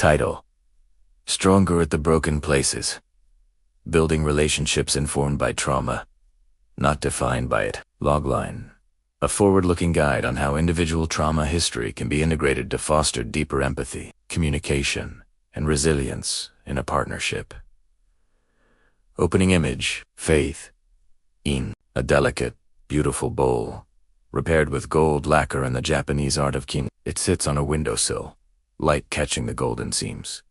Title: Stronger at the Broken Places. Building relationships informed by trauma, not defined by it. Logline: a forward-looking guide on how individual trauma history can be integrated to foster deeper empathy, communication, and resilience in a partnership. Opening image: Faith. In a delicate, beautiful bowl, repaired with gold lacquer and the Japanese art of kin. It sits on a windowsill, light catching the golden seams.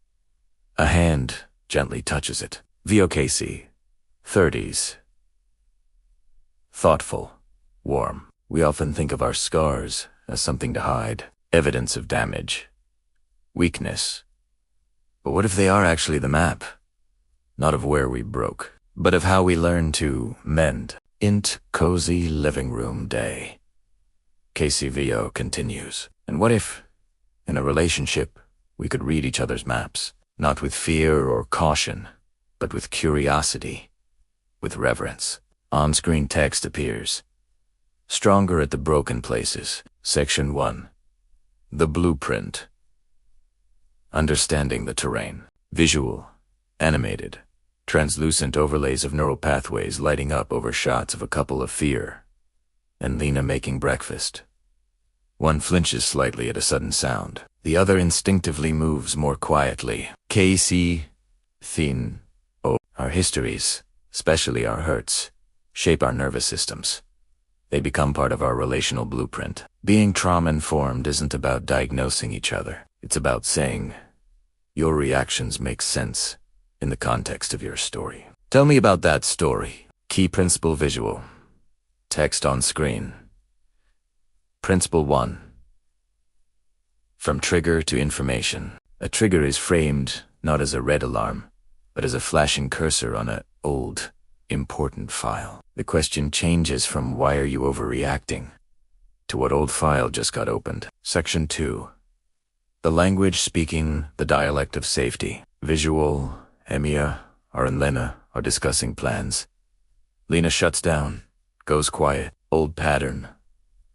A hand gently touches it. VOKC, 30s. Thoughtful, warm. We often think of our scars as something to hide, evidence of damage, weakness. But what if they are actually the map? Not of where we broke, but of how we learn to mend. Int Cozy Living Room Day. KCVO continues. And what if, in a relationship, we could read each other's maps, not with fear or caution, but with curiosity, with reverence? On-screen text appears. Stronger at the Broken Places. Section 1. The Blueprint. Understanding the terrain. Visual, animated, translucent overlays of neural pathways lighting up over shots of a couple of fear and Lena making breakfast. One flinches slightly at a sudden sound. The other instinctively moves more quietly. KC, thin, oh. Our histories, especially our hurts, shape our nervous systems. They become part of our relational blueprint. Being trauma-informed isn't about diagnosing each other. It's about saying, your reactions make sense in the context of your story. Tell me about that story. Key principle visual. Text on screen. Principle 1. From trigger to information. A trigger is framed not as a red alarm, but as a flashing cursor on an old, important file. The question changes from why are you overreacting to what old file just got opened. Section 2. The language speaking the dialect of safety. Visual, Emiya, and Lena are discussing plans. Lena shuts down, goes quiet. Old pattern.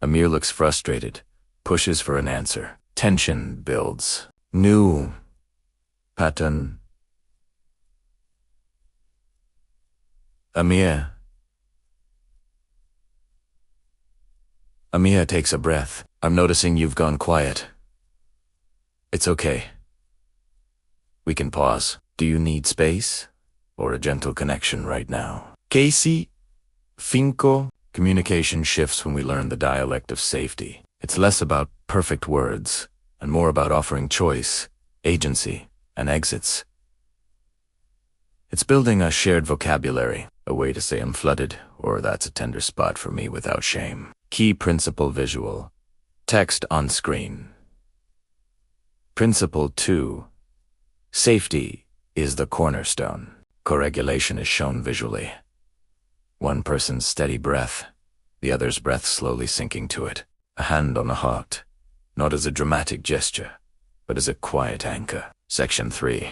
Amir looks frustrated, pushes for an answer. Tension builds. New pattern. Amiya takes a breath. I'm noticing you've gone quiet. It's okay. We can pause. Do you need space or a gentle connection right now? Casey, Finco. Communication shifts when we learn the dialect of safety. It's less about perfect words and more about offering choice, agency, and exits. It's building a shared vocabulary, a way to say I'm flooded, or that's a tender spot for me without shame. Key principle visual. Text on screen. Principle 2. Safety is the cornerstone. Co-regulation is shown visually. One person's steady breath, the other's breath slowly sinking to it. A hand on the heart, not as a dramatic gesture, but as a quiet anchor. Section 3.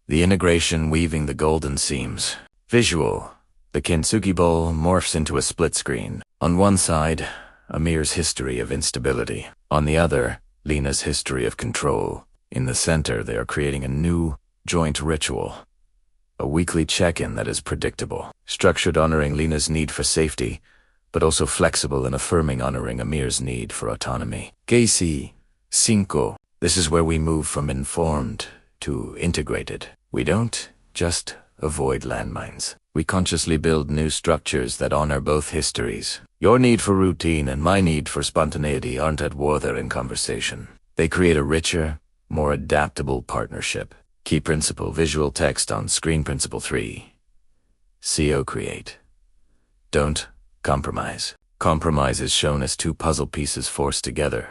The integration weaving the golden seams. Visual. The kintsugi bowl morphs into a split screen. On one side, Amir's history of instability. On the other, Lena's history of control. In the center, they are creating a new, joint ritual. A weekly check-in that is predictable. Structured honoring Lena's need for safety, but also flexible and affirming honoring Amir's need for autonomy. KC, Cinco. This is where we move from informed to integrated. We don't just avoid landmines. We consciously build new structures that honor both histories. Your need for routine and my need for spontaneity aren't at war, they're in conversation. They create a richer, more adaptable partnership. Key principle visual text on screen. Principle 3. Co-create. Don't compromise. Compromise is shown as two puzzle pieces forced together,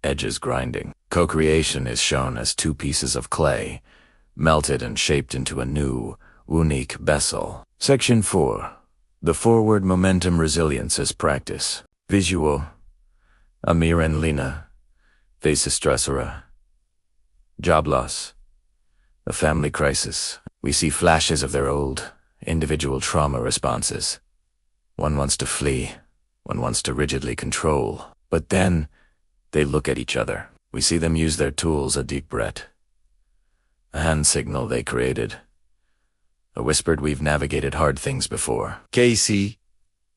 edges grinding. Co-creation is shown as two pieces of clay, melted and shaped into a new, unique vessel. Section 4. The forward momentum resilience as practice. Visual. Amir and Lena face a stressor, job loss, a family crisis. We see flashes of their old, individual trauma responses. One wants to flee, one wants to rigidly control. But then, they look at each other. We see them use their tools: a deep breath, A hand signal they created. A whispered we've navigated hard things before. Casey.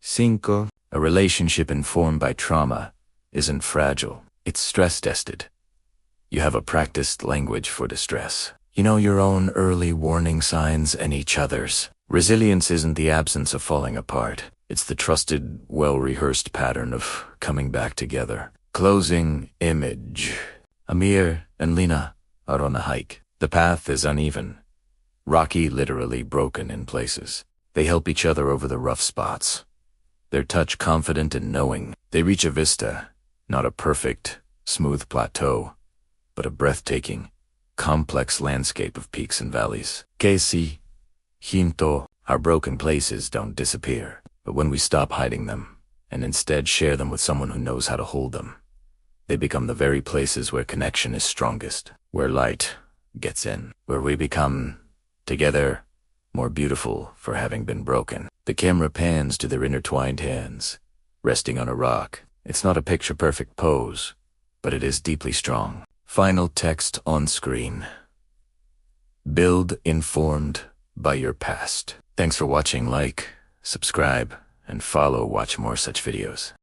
Cinco. A relationship informed by trauma isn't fragile. It's stress-tested. You have a practiced language for distress. You know your own early warning signs and each other's. Resilience isn't the absence of falling apart. It's the trusted, well-rehearsed pattern of coming back together. Closing image. Amir and Lena are on a hike. The path is uneven. Rocky, literally broken in places. They help each other over the rough spots. Their touch confident and knowing. They reach a vista, not a perfect, smooth plateau, but a breathtaking, complex landscape of peaks and valleys. Casey, Hinto, our broken places don't disappear, but when we stop hiding them, and instead share them with someone who knows how to hold them, they become the very places where connection is strongest, where light gets in, where we become, together, more beautiful for having been broken. The camera pans to their intertwined hands, resting on a rock. It's not a picture-perfect pose, but it is deeply strong. Final text on screen. Build informed by your past. Thanks for watching. Like, subscribe, and follow. Watch more such videos.